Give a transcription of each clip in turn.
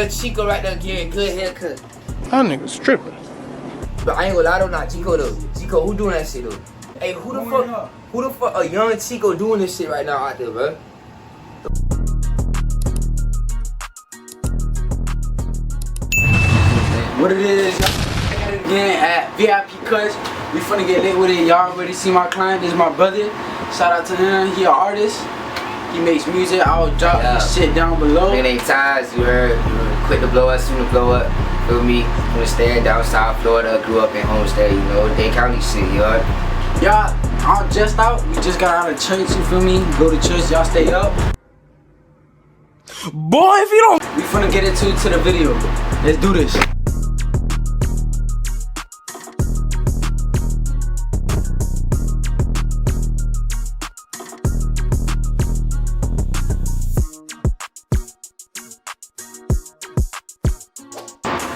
young Chico right there getting good haircut. That nigga's tripping. But I ain't gonna lie though, not Chico though. Chico, who doing that shit though? Hey, who the fuck a young Chico doing this shit right now out there, bro? What it is, again at VIP Cuts. We finna get lit with it. Y'all already see my client. This is my brother. Shout out to him. He an artist. He makes music. I'll drop this shit down below. It ain't ties, you heard. Quick to blow up, soon to blow up. Feel me? Homestead, down South Florida. Grew up in Homestead, you know. Dade County shit, you heard. Y'all, I'm just out. We just got out of church, you feel me? Go to church, y'all stay up. Boy, if you don't. We finna get into the video. Let's do this.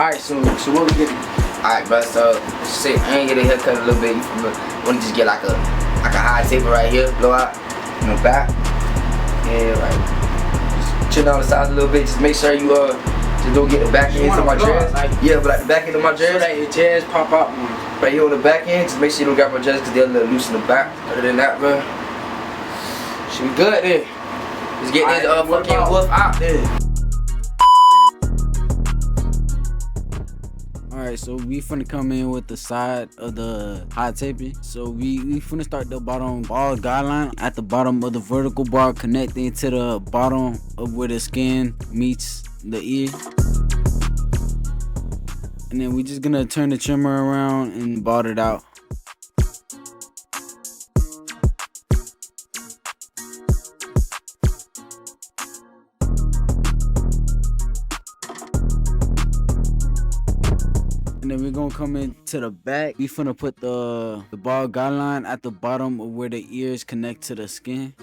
Alright, so what we getting? Alright, bro, so shit, I ain't get a haircut a little bit. You wanna just get like a high taper right here, blow out in the back. Yeah, right. Just chill on the sides a little bit. Just make sure you just don't get the back end of my dreads. Like, yeah, but like the back end of my dreads. So that your dreads pop out. Right here on the back end, just make sure you don't grab my dreads because they're a little loose in the back. Other than that, bro, should be good then. Let's get this fucking wolf out there. Alright, so we finna come in with the side of the high taping. So we finna start the bottom ball guideline at the bottom of the vertical bar, connecting to the bottom of where the skin meets the ear. And then we just gonna turn the trimmer around and bald it out. And then we're gonna come into the back. We finna put the ball guideline at the bottom of where the ears connect to the skin.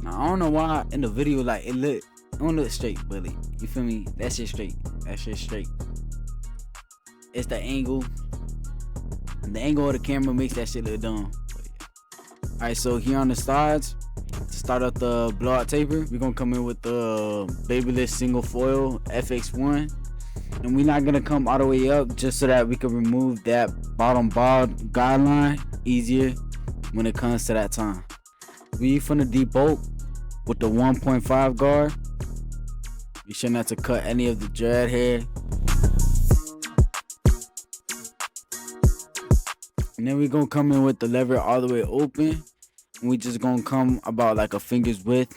Now, I don't know why in the video like it don't look straight, but you feel me? That shit straight. That shit straight. It's the angle. And the angle of the camera makes that shit look dumb. Alright, so here on the sides, to start up the blowout taper, we're gonna come in with the Babyliss single foil FX1, and we're not gonna come all the way up just so that we can remove that bottom bald guideline easier when it comes to that time. We finna debulk with the 1.5 guard. Be sure not to cut any of the dread hair. And then we're gonna come in with the lever all the way open. We just gonna come about like a finger's width.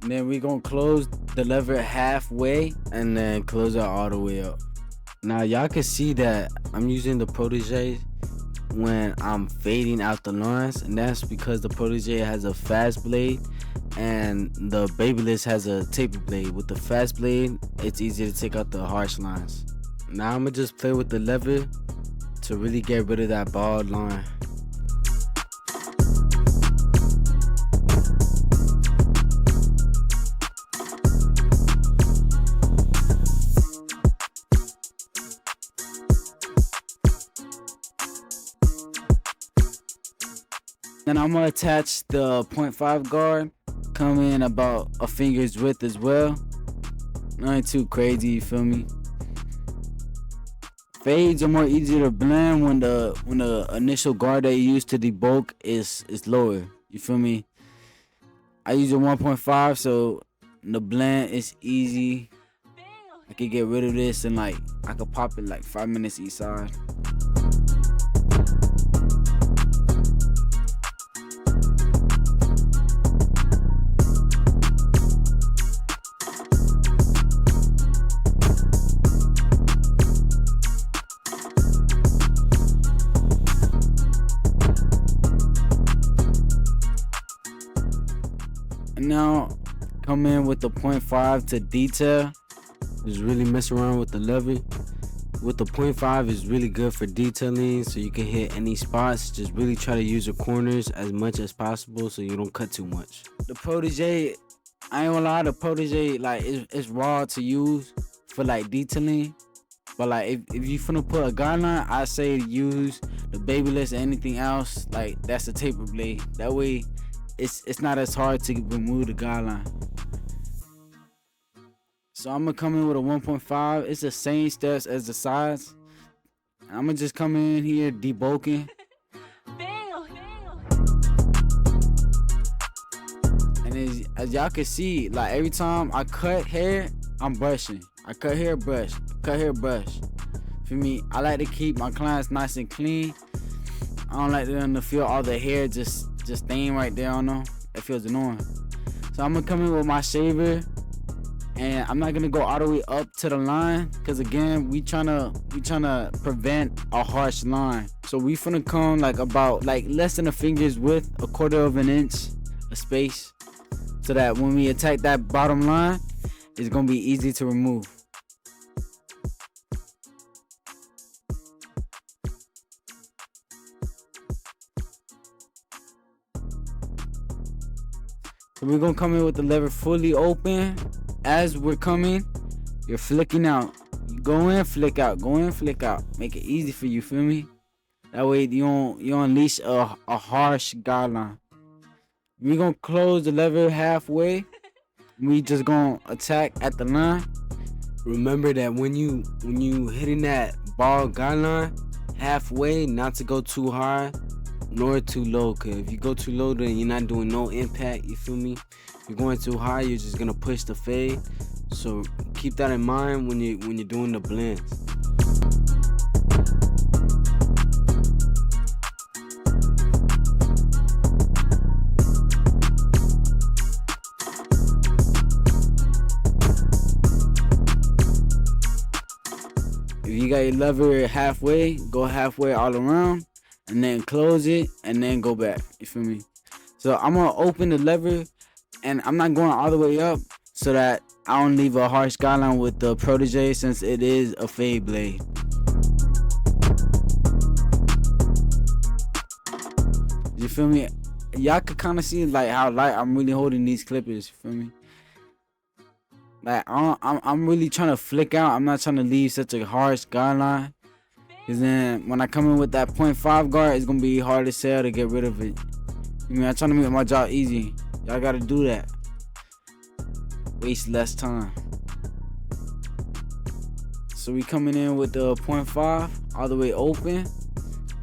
And then we're gonna close the lever halfway and then close it all the way up. Now y'all can see that I'm using the Protege when I'm fading out the lines, and that's because the Protege has a fast blade and the Babyliss has a taper blade. With the fast blade, it's easier to take out the harsh lines. Now I'm gonna just play with the lever to really get rid of that bald line. Then I'm gonna attach the 0.5 guard, come in about a finger's width as well. Nothing too crazy, you feel me? Fades are more easier to blend when the initial guard that you use to debulk is lower. You feel me? I use a 1.5, so the blend is easy. I can get rid of this and like I could pop it like 5 minutes each side. Now come in with the 0.5 to detail. Just really mess around with the lever. with the 0.5 is really good for detailing, so you can hit any spots. Just really try to use your corners as much as possible so you don't cut too much. The Protege, I ain't gonna lie, the Protege, like, it's raw to use for like detailing. But like if you finna put a guideline, I say use the Babyless or anything else. Like, that's a taper blade. That way it's not as hard to remove the guideline. So I'm gonna come in with a 1.5. It's the same steps as the sides. I'm gonna just come in here debulking. And as y'all can see, like, every time I cut hair, I'm brushing. I cut hair, brush. Cut hair, brush. For me, I like to keep my clients nice and clean. I don't like them to feel all the hair just staying right there on them. It feels annoying. So I'm gonna come in with my shaver, and I'm not gonna go all the way up to the line, because again, we tryna prevent a harsh line. So we finna come like about like less than a finger's width, 1/4 of an inch of space, so that when we attack that bottom line, it's gonna be easy to remove. So we're gonna come in with the lever fully open. As we're coming, you're flicking out. You go in, flick out. Go in, flick out. Make it easy for you, feel me? That way you don't unleash a harsh guideline. We're gonna close the lever halfway. We just gonna attack at the line. Remember that when you hitting that ball guideline halfway, not to go too high nor too low, cause if you go too low, then you're not doing no impact, you feel me? If you're going too high, you're just gonna push the fade. So keep that in mind when you're doing the blends. If you got your lever halfway, go halfway all around, and then close it, and then go back. You feel me? So I'm gonna open the lever, and I'm not going all the way up so that I don't leave a harsh guideline with the Protege, since it is a fade blade. You feel me? Y'all can kind of see like how light I'm really holding these clippers. You feel me? Like I'm really trying to flick out. I'm not trying to leave such a harsh guideline, cause then when I come in with that 0.5 guard, it's gonna be hard as hell to get rid of it. I mean, I'm trying to make my job easy. Y'all gotta do that. Waste less time. So we coming in with the 0.5 all the way open,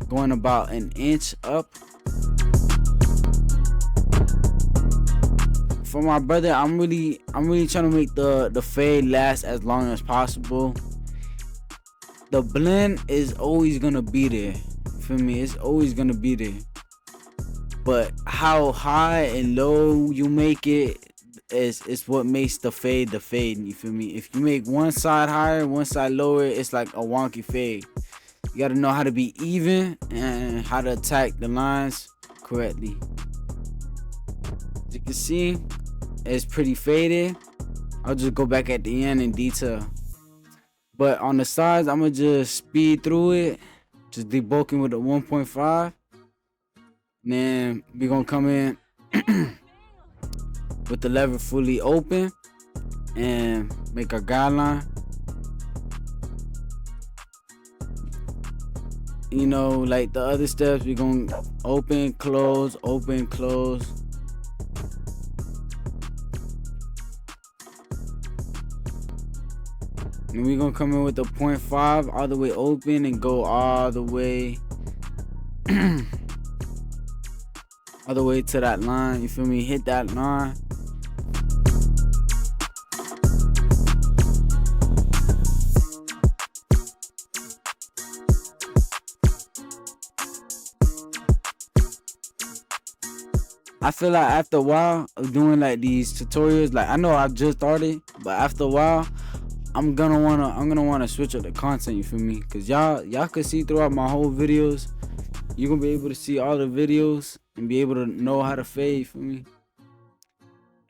going about an inch up. For my brother, I'm really trying to make the fade last as long as possible. The blend is always gonna be there. For me, it's always gonna be there. But how high and low you make it is what makes the fade the fade. You feel me? If you make one side higher, one side lower, it's like a wonky fade. You gotta know how to be even and how to attack the lines correctly. As you can see, it's pretty faded. I'll just go back at the end and detail. But on the sides, I'm gonna just speed through it, just debulking with the 1.5. Then we're gonna come in with the lever fully open and make our guideline. You know, like the other steps, we're gonna open, close, open, close. And we're gonna come in with the 0.5 all the way open and go all the way all the way to that line. You feel me? Hit that line. I feel like after a while of doing like these tutorials, like I know I've just started, but after a while I'm gonna wanna switch up the content, you feel me? Cause y'all can see throughout my whole videos. You're gonna be able to see all the videos and be able to know how to fade, you feel me?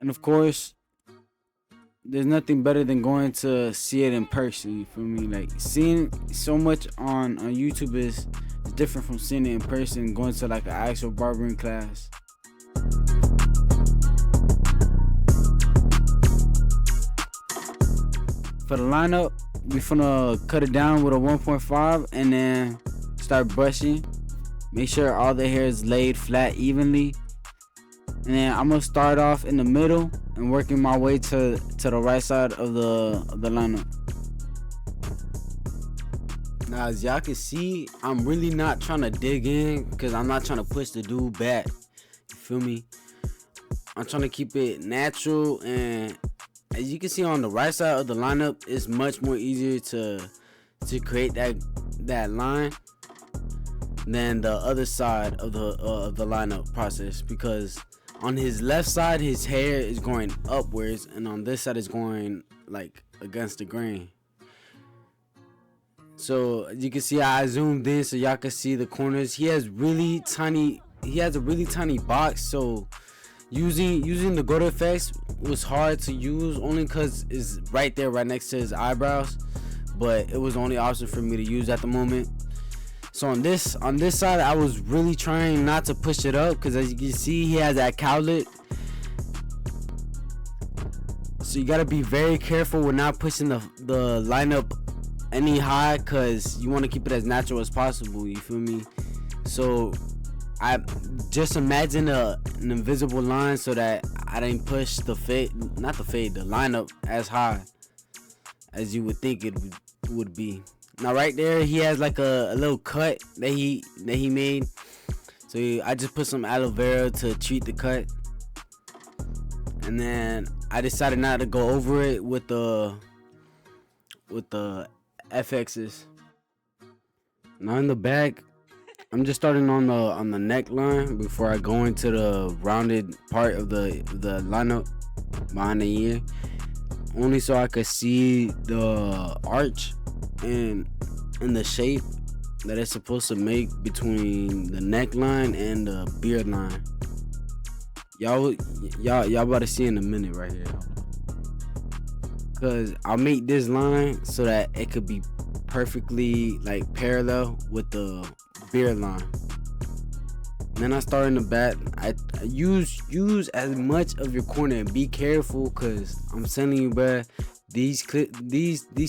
And of course, there's nothing better than going to see it in person. You feel me? Like seeing so much on YouTube is different from seeing it in person. Going to like an actual barbering class. For the lineup, we finna cut it down with a 1.5 and then start brushing. Make sure all the hair is laid flat evenly. And then I'm gonna start off in the middle and working my way to the right side of the lineup. Now, as y'all can see, I'm really not trying to dig in because I'm not trying to push the dude back. You feel me? I'm trying to keep it natural, and as you can see on the right side of the lineup, it's much more easier to create that line than the other side of the lineup process, because on his left side his hair is going upwards and on this side is going like against the grain. So you can see I zoomed in so y'all can see the corners. He has a really tiny box, so using the Go effects was hard to use only because it's right there right next to his eyebrows, but it was the only option for me to use at the moment. So on this side I was really trying not to push it up, because as you can see he has that cowlick, so you got to be very careful with not pushing the lineup any high, because you want to keep it as natural as possible. You feel me? So I just imagine an invisible line so that I didn't push the lineup as high as you would think it would be. Now right there he has like a little cut that he made, so I just put some aloe vera to treat the cut, and then I decided not to go over it with the FXs. Now in the back, I'm just starting on the neckline before I go into the rounded part of the lineup behind the ear, only so I could see the arch and the shape that it's supposed to make between the neckline and the beard line. Y'all about to see in a minute right here, because I'll make this line so that it could be perfectly like parallel with the beard line. And then I start in the back. I use as much of your corner and be careful, because I'm telling you, bruh, these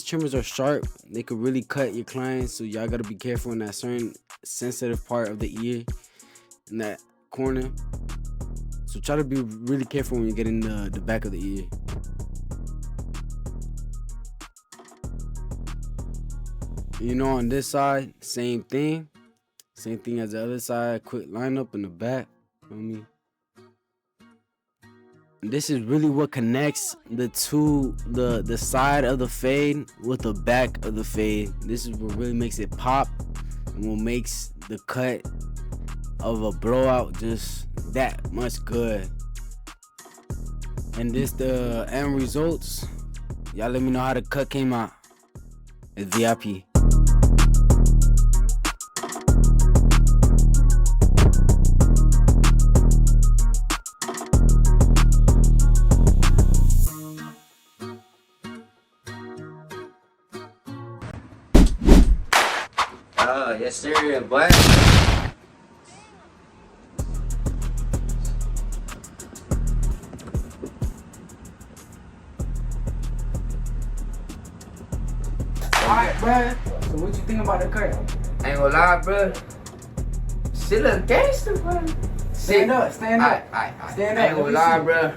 trimmers are sharp. They could really cut your clients, so y'all gotta be careful in that certain sensitive part of the ear, in that corner. So try to be really careful when you get in the back of the ear. You know, on this side, same thing as the other side. Quick lineup in the back. Feel me? This is really what connects the side of the fade with the back of the fade. This is what really makes it pop, and what makes the cut of a blowout just that much good. And this the end results. Y'all let me know how the cut came out. It's VIP. Yes sir, boy. Alright, bruh. So what you think about the cut? I ain't gonna lie, bro. Shit look gangster, bro. Stand up. Stand up. I ain't gonna lie, bro.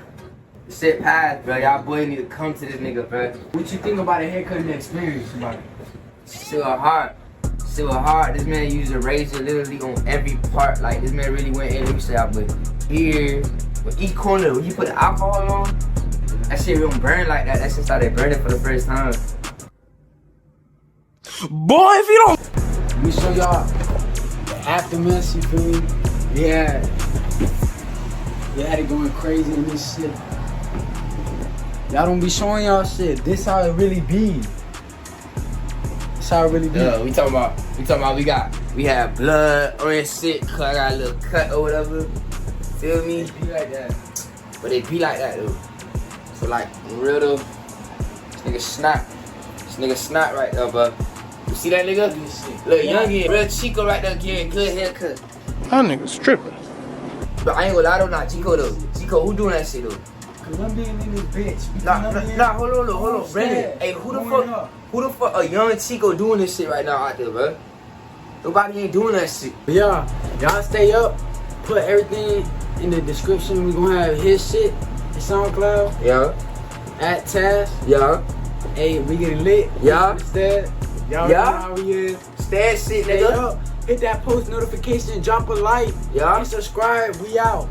Shit passed, bro. Y'all boy need to come to this nigga, bro. What you think about the haircutting experience about it? Still hard. This man used a razor literally on every part. Like, this man really went in. Let me say, I put here, with each corner. When you put the alcohol on, that shit don't burn like that. That's just how they burn it for the first time. Boy, if you don't. Let me show y'all the aftermath. You feel me? Yeah. They had it going crazy in this shit. Y'all don't be showing y'all shit. This how it really be. This how it really be. We talking about we had blood or that shit, cause I got a little cut or whatever. Feel me? It be like that. But it be like that though. So like, real though, Nigga snot. This nigga snot right there, bro. You see that nigga? Look, youngin, real Chico right there getting good haircut. That nigga's tripping. But I ain't gonna lie though, not Chico though. Chico, who doing that shit though? Cause I'm being in this bitch. Nah, hold on, Brandon. Hey, who the fuck a young Chico doing this shit right now out there, bro? Nobody ain't doing that shit. Yeah, y'all stay up. Put everything in the description. We gonna have his shit, his SoundCloud. Yeah. At Taz. Yeah. Hey, we getting lit. Yeah. Homestead. Y'all know how we is. Stay shit, Stay nigga. up. Hit that post notification. Drop a like. Yeah. And subscribe. We out.